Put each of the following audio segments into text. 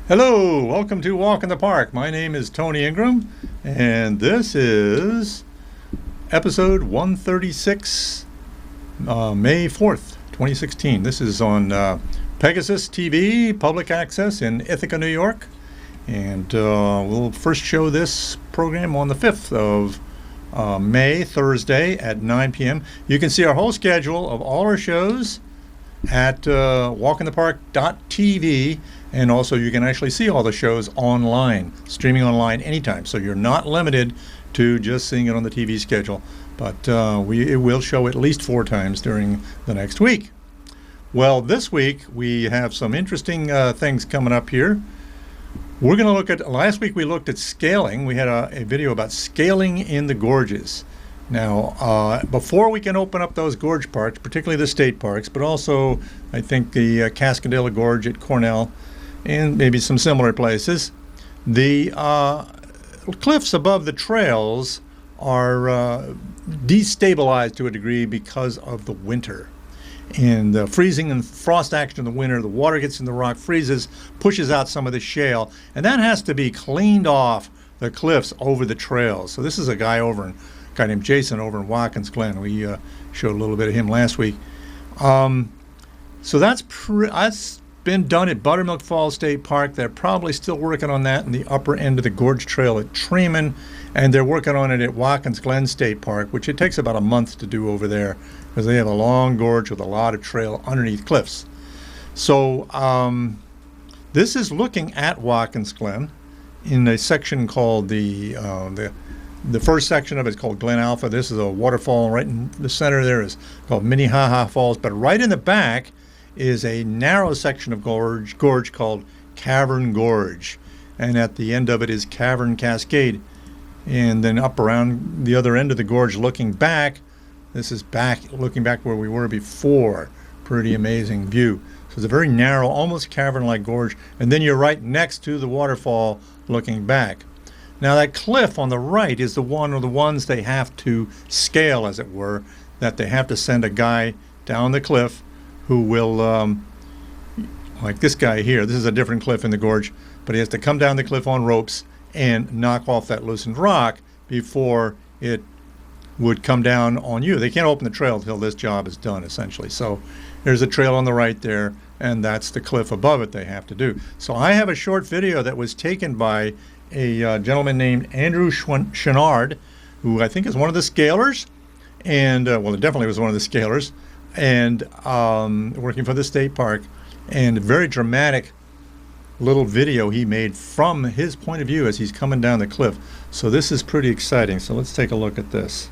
Hello, welcome to Walk in the Park. My name is Tony Ingram, and this is episode 136, May 4th, 2016. This is on Pegasus TV, public access in Ithaca, New York. And we'll first show this program on the 5th of May, Thursday at 9 p.m. You can see our whole schedule of all our shows at walkinthepark.tv. And also, you can actually see all the shows online, streaming online anytime. So you're not limited to just seeing it on the TV schedule. But it will show at least 4 times during the next week. Well, this week we have some interesting things coming up here. We're going to look at, last week we looked at scaling. We had a video about scaling in the gorges. Now, before we can open up those gorge parks, particularly the state parks, but also I think the Cascadilla Gorge at Cornell, and maybe some similar places, the cliffs above the trails are destabilized to a degree because of the winter. And the freezing and frost action in the winter, the water gets in the rock, freezes, pushes out some of the shale, and that has to be cleaned off the cliffs over the trails. So this is a guy named Jason over in Watkins Glen. We showed a little bit of him last week. So that's been done at Buttermilk Falls State Park. They're probably still working on that in the upper end of the Gorge Trail at Tubman, and they're working on it at Watkins Glen State Park, which it takes about a month to do over there because they have a long gorge with a lot of trail underneath cliffs. So this is looking at Watkins Glen in a section called the first section of it is called Glen Alpha. This is a waterfall right in the center there is called Minnehaha Falls, but right in the back is a narrow section of gorge called Cavern Gorge, and at the end of it is Cavern Cascade. And then up around the other end of the gorge looking back, this is looking back where we were before. Pretty amazing view. So it's a very narrow, almost cavern-like gorge, and then you're right next to the waterfall looking back. Now that cliff on the right is the one or the ones they have to scale, as it were, that they have to send a guy down the cliff who will, like this guy here, this is a different cliff in the gorge, but he has to come down the cliff on ropes and knock off that loosened rock before it would come down on you. They can't open the trail until this job is done, essentially. So there's a trail on the right there, and that's the cliff above it they have to do. So I have a short video that was taken by a gentleman named Andrew Chenard, who I think is one of the scalers, and, well, it definitely was one of the scalers, and working for the state park, and a very dramatic little video he made from his point of view as he's coming down the cliff. So this is pretty exciting. So let's take a look at this.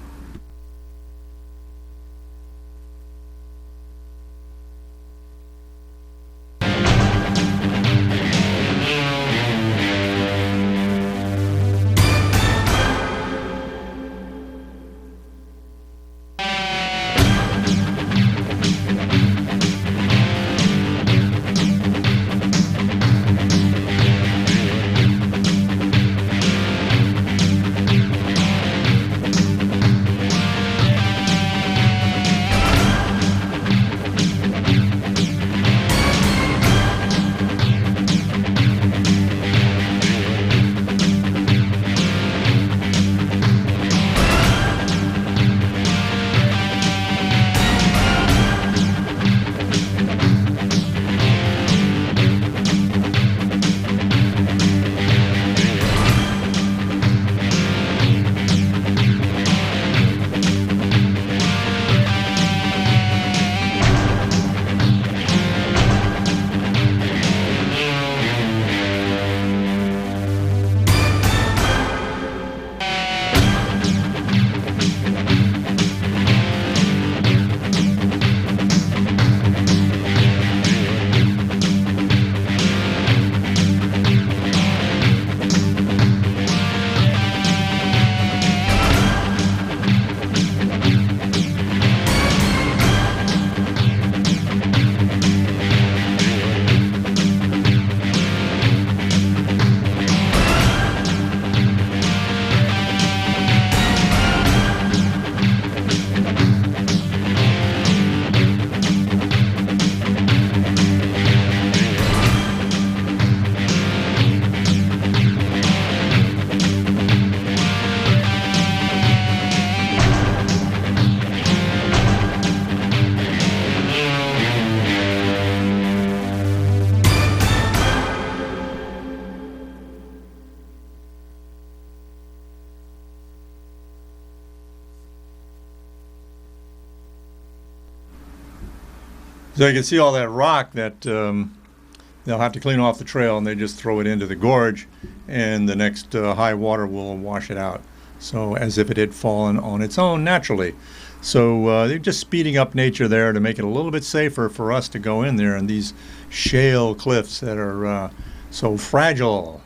So you can see all that rock that they'll have to clean off the trail, and they just throw it into the gorge, and the next high water will wash it out. So as if it had fallen on its own naturally. So they're just speeding up nature there to make it a little bit safer for us to go in there, and these shale cliffs that are so fragile.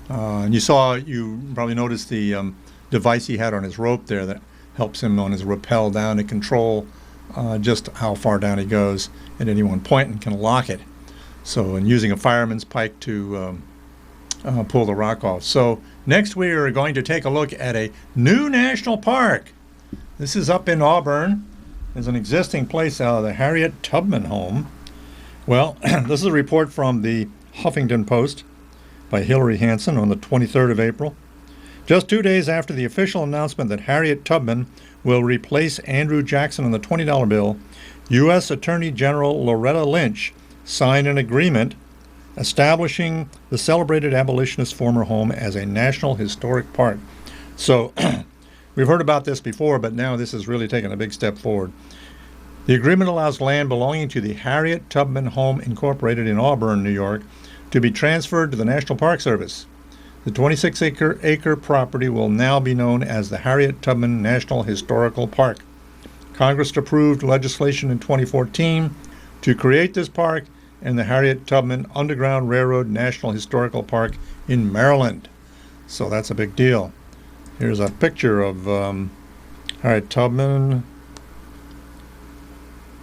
And you probably noticed the device he had on his rope there that helps him on his rappel down to control just how far down he goes at any one point, and can lock it. So, and using a fireman's pike to pull the rock off. So next we are going to take a look at a new national park. This is up in Auburn. There's an existing place, the Harriet Tubman home. Well, this is a report from the Huffington Post by Hillary Hansen on the 23rd of April. Just 2 days after the official announcement that Harriet Tubman will replace Andrew Jackson on the $20 bill, U.S. Attorney General Loretta Lynch signed an agreement establishing the celebrated abolitionist's former home as a National Historic Park. So, we've heard about this before, but now this is really taking a big step forward. The agreement allows land belonging to the Harriet Tubman Home Incorporated in Auburn, New York, to be transferred to the National Park Service. The 26-acre property will now be known as the Harriet Tubman National Historical Park. Congress approved legislation in 2014 to create this park and the Harriet Tubman Underground Railroad National Historical Park in Maryland. So that's a big deal. Here's a picture of Harriet Tubman.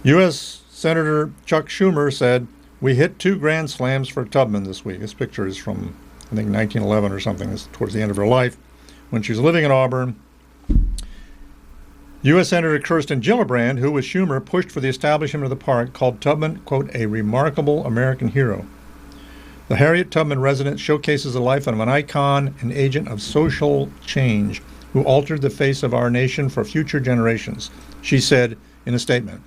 U.S. Senator Chuck Schumer said, "We hit 2 grand slams for Tubman this week." This picture is from, I think, 1911 or something. This is towards the end of her life when she was living in Auburn. U.S. Senator Kirsten Gillibrand, who with Schumer pushed for the establishment of the park, called Tubman, quote, "a remarkable American hero." The Harriet Tubman residence showcases the life of an icon, an agent of social change, who altered the face of our nation for future generations. She said in a statement,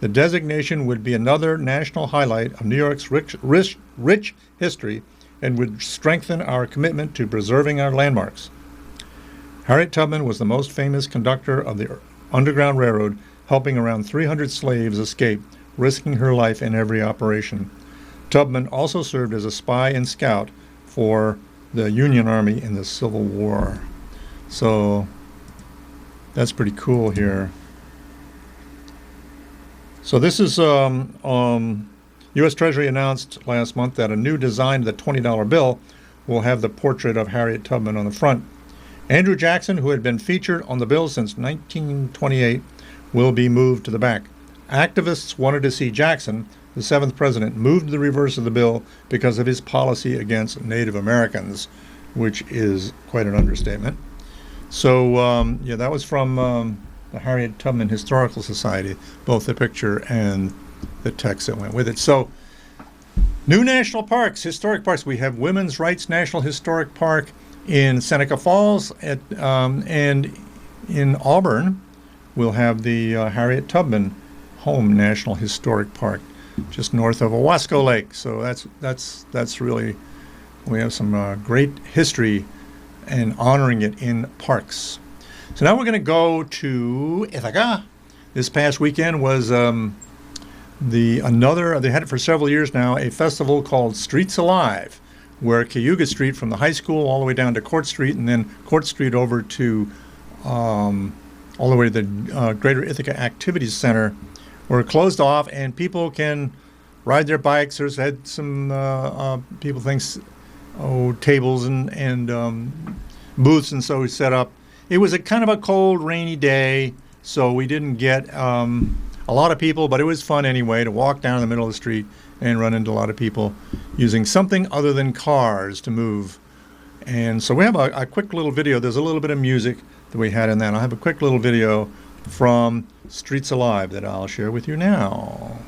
"The designation would be another national highlight of New York's rich history and would strengthen our commitment to preserving our landmarks." Harriet Tubman was the most famous conductor of the Underground Railroad, helping around 300 slaves escape, risking her life in every operation. Tubman also served as a spy and scout for the Union Army in the Civil War. So that's pretty cool here. So this is U.S. Treasury announced last month that a new design of the $20 bill will have the portrait of Harriet Tubman on the front. Andrew Jackson, who had been featured on the bill since 1928, will be moved to the back. Activists wanted to see Jackson, the 7th president, moved to the reverse of the bill because of his policy against Native Americans, which is quite an understatement. So, that was from the Harriet Tubman Historical Society, both the picture and the text that went with it. So, new national parks, historic parks. We have Women's Rights National Historic Park in Seneca Falls, and in Auburn, we'll have the Harriet Tubman Home National Historic Park, just north of Owasco Lake. So that's really, we have some great history and honoring it in parks. So now we're going to go to Ithaca. This past weekend was they had it for several years now, a festival called Streets Alive, where Cayuga Street from the high school all the way down to Court Street, and then Court Street over to all the way to the Greater Ithaca Activities Center were closed off, and people can ride their bikes. There's had some people tables and booths, and so we set up. It was a kind of a cold, rainy day, so we didn't get a lot of people, but it was fun anyway to walk down the middle of the street and run into a lot of people using something other than cars to move. And so we have a quick little video. There's a little bit of music that we had in that. I'll have a quick little video from Streets Alive that I'll share with you now.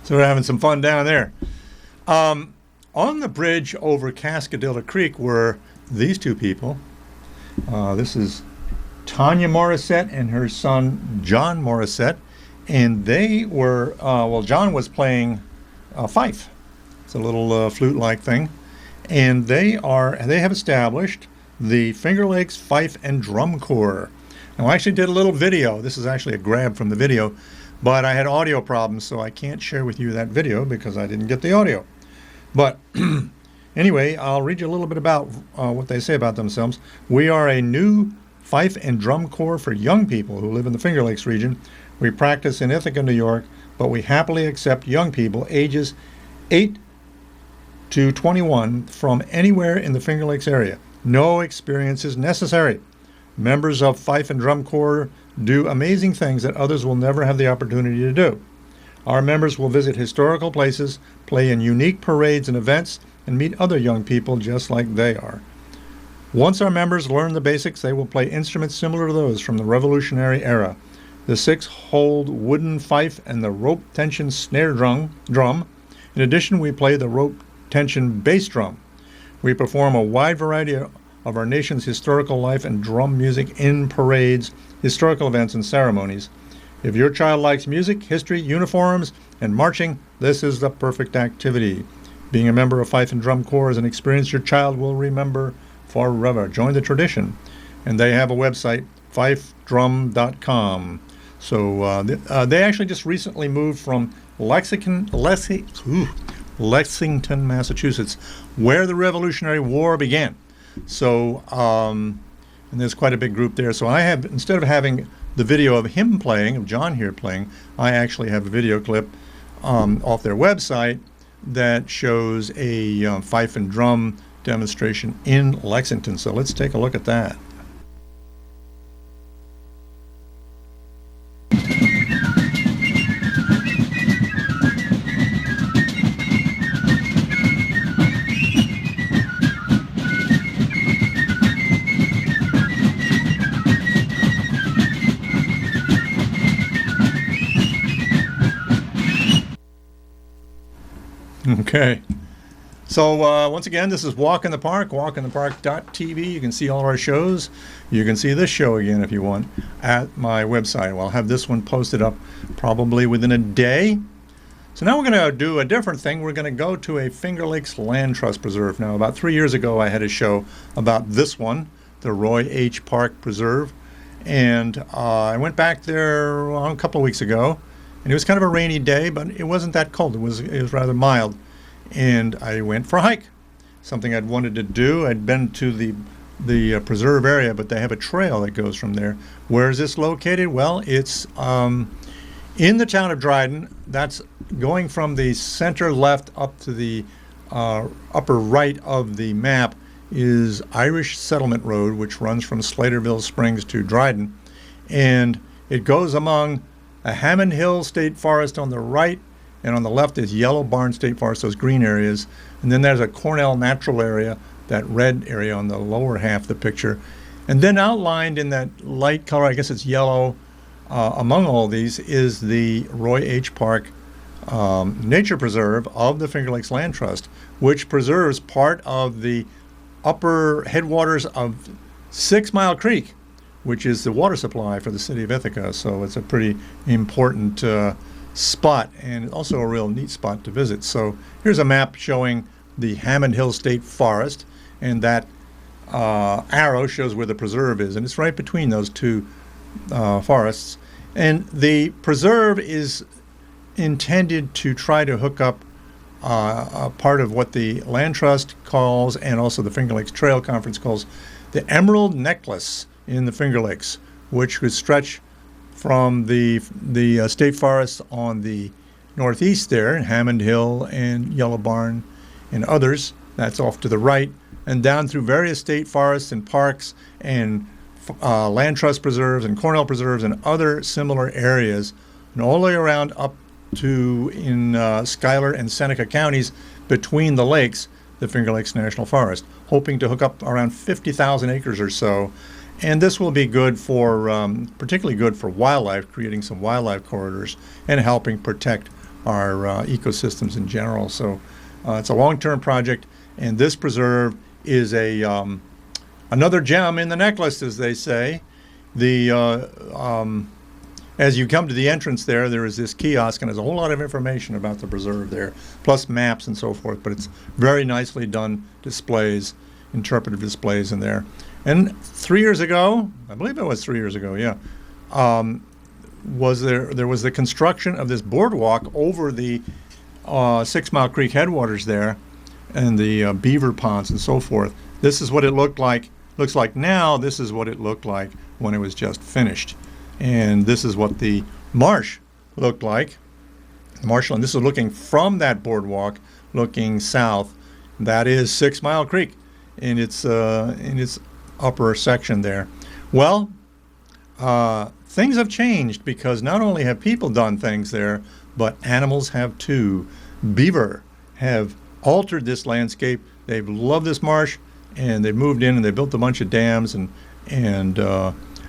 So we're having some fun down there. On the bridge over Cascadilla Creek were these two people. This is Tanya Morissette and her son John Morissette, and they were John was playing fife. It's a little flute-like thing, and they have established the Finger Lakes Fife and Drum Corps. Now, I actually did a little video. This is actually a grab from the video, but I had audio problems, so I can't share with you that video because I didn't get the audio. But anyway, I'll read you a little bit about what they say about themselves. We are a new fife and drum corps for young people who live in the Finger Lakes region. We practice in Ithaca, New York, but we happily accept young people ages 8 to 21 from anywhere in the Finger Lakes area. No experience is necessary. Members of Fife and Drum Corps do amazing things that others will never have the opportunity to do. Our members will visit historical places, play in unique parades and events, and meet other young people just like they are. Once our members learn the basics, they will play instruments similar to those from the Revolutionary era. The 6-hole wooden fife and the rope tension snare drum. In addition, we play the rope tension bass drum. We perform a wide variety of our nation's historical life and drum music in parades, historical events, and ceremonies. If your child likes music, history, uniforms, and marching, this is the perfect activity. Being a member of Fife and Drum Corps is an experience your child will remember forever. Join the tradition. And they have a website, fifedrum.com. So they actually just recently moved from Lexington, Massachusetts, where the Revolutionary War began. So, and there's quite a big group there. So I have, instead of having the video of him playing, of John here playing, I actually have a video clip off their website that shows a fife and drum demonstration in Lexington. So let's take a look at that. Okay. So once again, this is Walk in the Park, walkinthepark.tv. You can see all of our shows. You can see this show again if you want at my website. Well, I'll have this one posted up probably within a day. So now we're going to do a different thing. We're going to go to a Finger Lakes Land Trust Preserve. Now, about 3 years ago, I had a show about this one, the Roy H. Park Preserve. And I went back there a couple of weeks ago. And it was kind of a rainy day, but it wasn't that cold. It was rather mild. And I went for a hike, something I'd wanted to do. I'd been to the preserve area, but they have a trail that goes from there. Where is this located? Well, it's in the town of Dryden. That's going from the center left up to the upper right of the map is Irish Settlement Road, which runs from Slaterville Springs to Dryden. And it goes among a Hammond Hill State Forest on the right, and on the left is Yellow Barn State Forest, those green areas. And then there's a Cornell Natural Area, that red area on the lower half of the picture. And then outlined in that light color, I guess it's yellow, among all these is the Roy H. Park Nature Preserve of the Finger Lakes Land Trust, which preserves part of the upper headwaters of 6 Mile Creek, which is the water supply for the City of Ithaca. So it's a pretty important spot, and also a real neat spot to visit. So here's a map showing the Hammond Hill State Forest, and that arrow shows where the preserve is, and it's right between those two forests. And the preserve is intended to try to hook up a part of what the Land Trust calls, and also the Finger Lakes Trail Conference calls, the Emerald Necklace in the Finger Lakes, which would stretch from the state forests on the northeast there, Hammond Hill and Yellow Barn and others, that's off to the right, and down through various state forests and parks and land trust preserves and Cornell preserves and other similar areas, and all the way around up to in Schuyler and Seneca counties between the lakes, the Finger Lakes National Forest, hoping to hook up around 50,000 acres or so. And this will be good for, particularly good for wildlife, creating some wildlife corridors and helping protect ecosystems in general. So it's a long-term project, and this preserve is a another gem in the necklace, as they say. As you come to the entrance there is this kiosk, and there's a whole lot of information about the preserve there, plus maps and so forth. But it's very nicely done displays, interpretive displays in there. And 3 years ago, I believe it was 3 years ago, yeah, there was the construction of this boardwalk over the 6 Mile Creek headwaters there, and the beaver ponds and so forth. This is what it looks like now. This is what it looked like when it was just finished. And this is what the marsh looked like. Marshland, this is looking from that boardwalk, looking south. That is 6 Mile Creek in its upper section there. Well, things have changed, because not only have people done things there, but animals have too. Beaver have altered this landscape. They've loved this marsh, and they've moved in and they built a bunch of dams and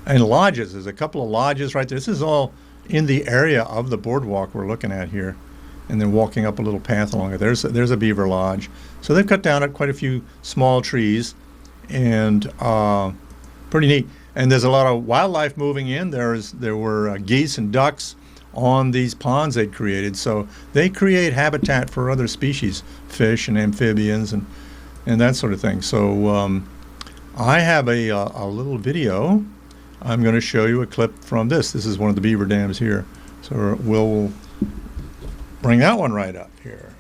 lodges. There's a couple of lodges right there. This is all in the area of the boardwalk we're looking at here, and then walking up a little path along it. There's a beaver lodge. So they've cut down quite a few small trees, and pretty neat. And there's a lot of wildlife moving in. There were geese and ducks on these ponds they'd created. So they create habitat for other species, fish and amphibians and that sort of thing. So I have a little video. I'm going to show you a clip from this. This is one of the beaver dams here. So we'll bring that one right up here.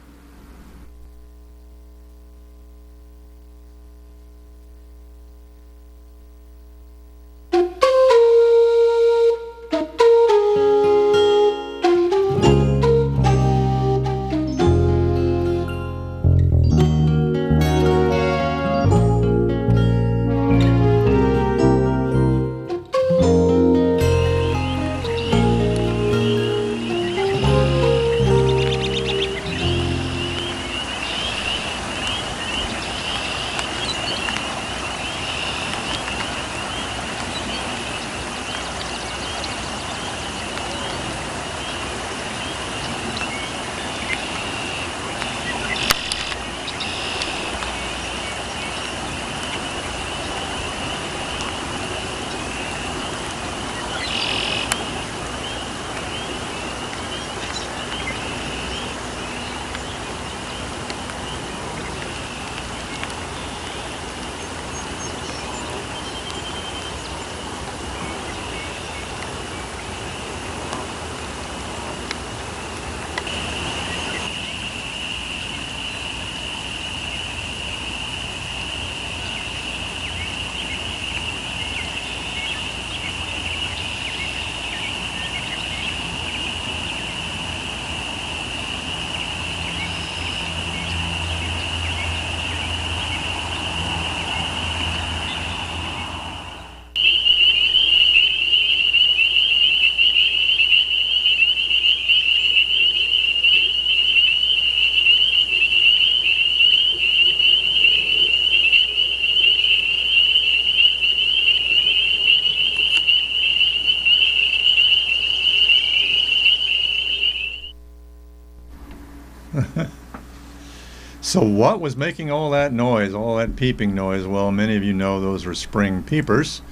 So what was making all that noise, all that peeping noise? Well, many of you know those were spring peepers.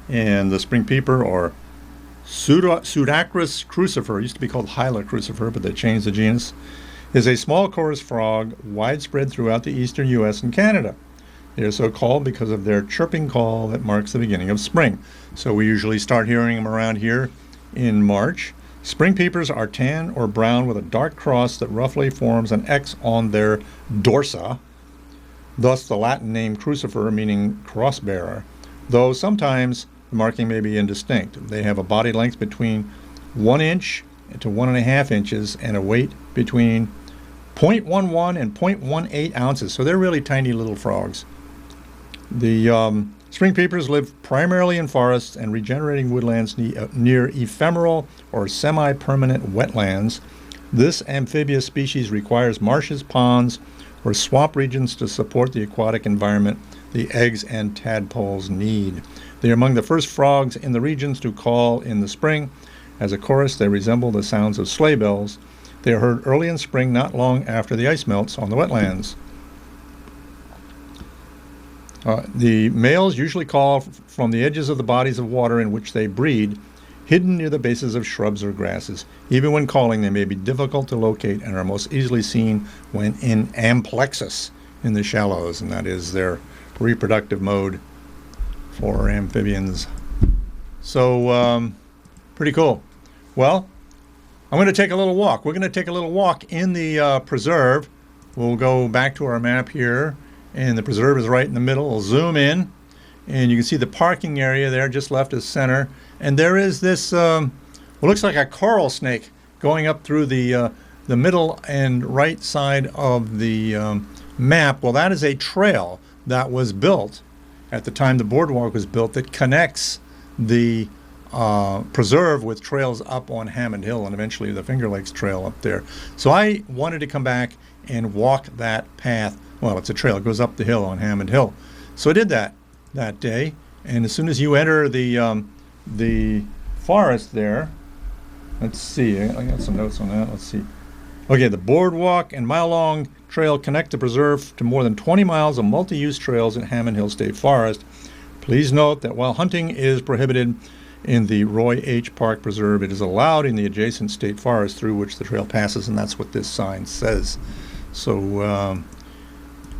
And the spring peeper, or Pseudacris crucifer, used to be called Hyla crucifer, but they changed the genus, is a small chorus frog widespread throughout the eastern U.S. and Canada. They are so called because of their chirping call that marks the beginning of spring. So we usually start hearing them around here in March. Spring peepers are tan or brown with a dark cross that roughly forms an X on their dorsa, thus the Latin name crucifer, meaning cross-bearer, though sometimes the marking may be indistinct. They have a body length between 1 inch to 1.5 inches and a weight between 0.11 and 0.18 ounces. So they're really tiny little frogs. The spring peepers live primarily in forests and regenerating woodlands near ephemeral or semi-permanent wetlands. This amphibious species requires marshes, ponds, or swamp regions to support the aquatic environment the eggs and tadpoles need. They are among the first frogs in the regions to call in the spring. As a chorus, they resemble the sounds of sleigh bells. They are heard early in spring, not long after the ice melts on the wetlands. The males usually call from the edges of the bodies of water in which they breed, hidden near the bases of shrubs or grasses. Even when calling, they may be difficult to locate and are most easily seen when in amplexus in the shallows, and that is their reproductive mode for amphibians. So, pretty cool. Well, I'm going to take a little walk. We're going to take a little walk in the preserve. We'll go back to our map here, and the preserve is right in the middle. We'll zoom in, and you can see the parking area there just left as center. And there is this, what looks like a coral snake going up through the middle and right side of the map. Well, that is a trail that was built at the time the boardwalk was built that connects the preserve with trails up on Hammond Hill and eventually the Finger Lakes Trail up there. So I wanted to come back and walk that path. Well, it's a trail. It goes up the hill on Hammond Hill. So I did that day. And as soon as you enter the forest there, let's see. I got some notes on that. Let's see. Okay, the boardwalk and mile-long trail connect the preserve to more than 20 miles of multi-use trails in Hammond Hill State Forest. Please note that while hunting is prohibited in the Roy H. Park Preserve, it is allowed in the adjacent state forest through which the trail passes, and that's what this sign says. So,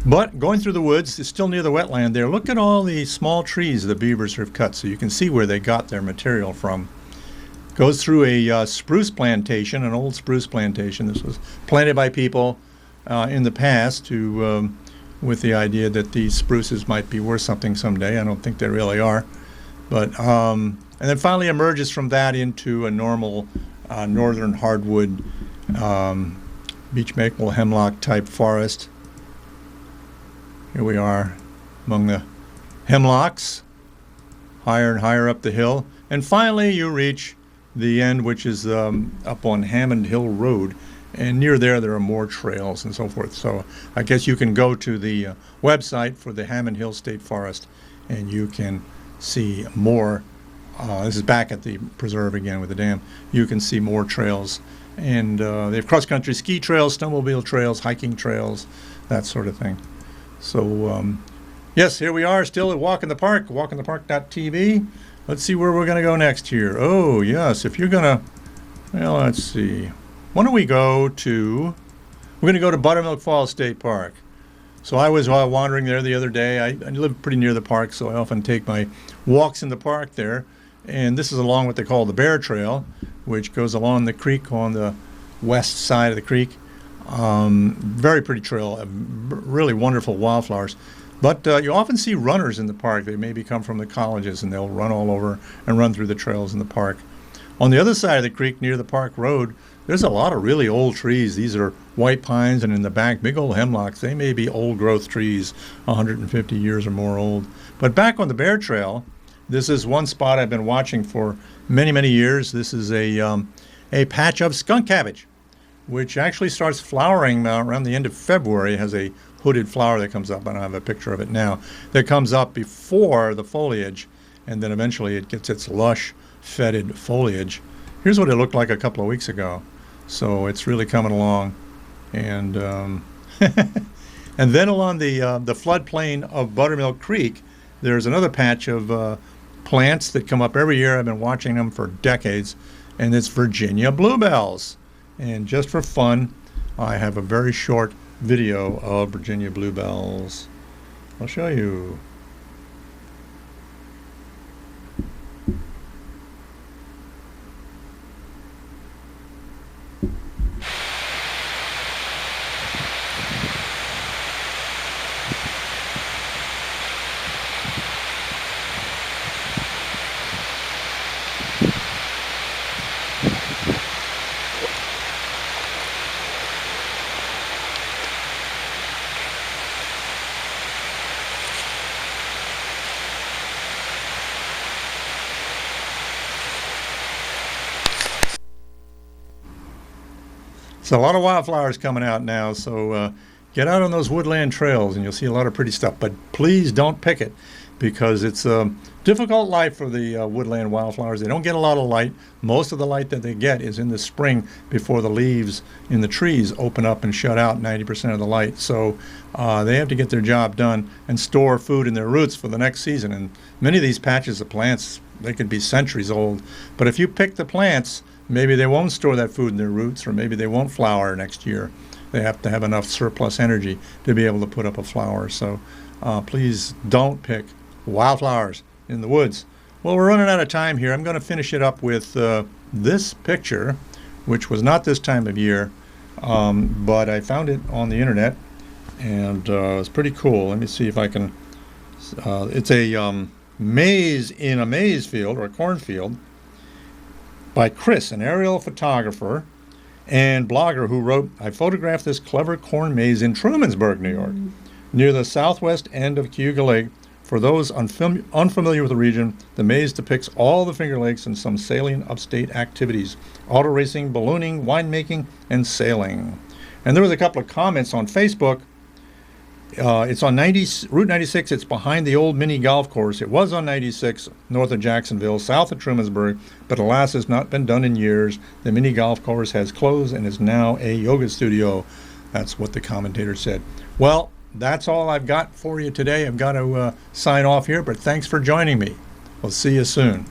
but going through the woods, it's still near the wetland there. Look at all the small trees the beavers have cut, so you can see where they got their material from. Goes through a spruce plantation, an old spruce plantation. This was planted by people in the past to, with the idea that these spruces might be worth something someday. I don't think they really are. But and then finally emerges from that into a normal northern hardwood beech maple hemlock type forest. Here we are among the hemlocks, higher and higher up the hill. And finally you reach the end, which is up on Hammond Hill Road. And near there are more trails and so forth. So I guess you can go to the website for the Hammond Hill State Forest and you can see more. This is back at the preserve again with the dam. You can see more trails. And they have cross-country ski trails, snowmobile trails, hiking trails, that sort of thing. So, yes, here we are still at Walk in the Park, walkinthepark.tv. Let's see where we're going to go next here. Oh, yes, if you're going to, well, let's see. Why don't we go to, we're going to go to Buttermilk Falls State Park. So I was wandering there the other day. I live pretty near the park, so I often take my walks in the park there. And this is along what they call the Bear Trail, which goes along the creek on the west side of the creek. Very pretty trail, really wonderful wildflowers. But you often see runners in the park. They maybe come from the colleges, and they'll run all over and run through the trails in the park. On the other side of the creek, near the park road, there's a lot of really old trees. These are white pines, and in the back, big old hemlocks. They may be old-growth trees, 150 years or more old. But back on the Bear Trail, this is one spot I've been watching for many, many years. This is a patch of skunk cabbage, which actually starts flowering around the end of February. It has a hooded flower that comes up. I don't have a picture of it now. That comes up before the foliage, and then eventually it gets its lush, fetid foliage. Here's what it looked like a couple of weeks ago. So it's really coming along. And and then along the floodplain of Buttermilk Creek, there's another patch of plants that come up every year. I've been watching them for decades, and it's Virginia bluebells. And just for fun, I have a very short video of Virginia bluebells. I'll show you. So a lot of wildflowers coming out now, so get out on those woodland trails and you'll see a lot of pretty stuff. But please don't pick it. because it's a difficult life for the woodland wildflowers. They don't get a lot of light. Most of the light that they get is in the spring before the leaves in the trees open up and shut out 90% of the light. So they have to get their job done and store food in their roots for the next season. And many of these patches of plants, they could be centuries old. But if you pick the plants, maybe they won't store that food in their roots, or maybe they won't flower next year. They have to have enough surplus energy to be able to put up a flower. So please don't pick wildflowers in the woods. Well, we're running out of time here. I'm going to finish it up with this picture, which was not this time of year, but I found it on the internet, and it's pretty cool. Let me see if I can. It's a maize in a maize field, or a cornfield, by Chris, an aerial photographer and blogger, who wrote, "I photographed this clever corn maze in Trumansburg, New York, near the southwest end of Cayuga Lake. For those unfamiliar with the region, the maze depicts all the Finger Lakes and some salient upstate activities: auto racing, ballooning, winemaking, and sailing." And there was a couple of comments on Facebook. It's on Route 96. It's behind the old mini golf course. It was on 96 north of Jacksonville, south of Trumansburg, but alas, has not been done in years. The mini golf course has closed and is now a yoga studio. That's what the commentator said. Well, that's all I've got for you today. I've got to sign off here, but thanks for joining me. We'll see you soon.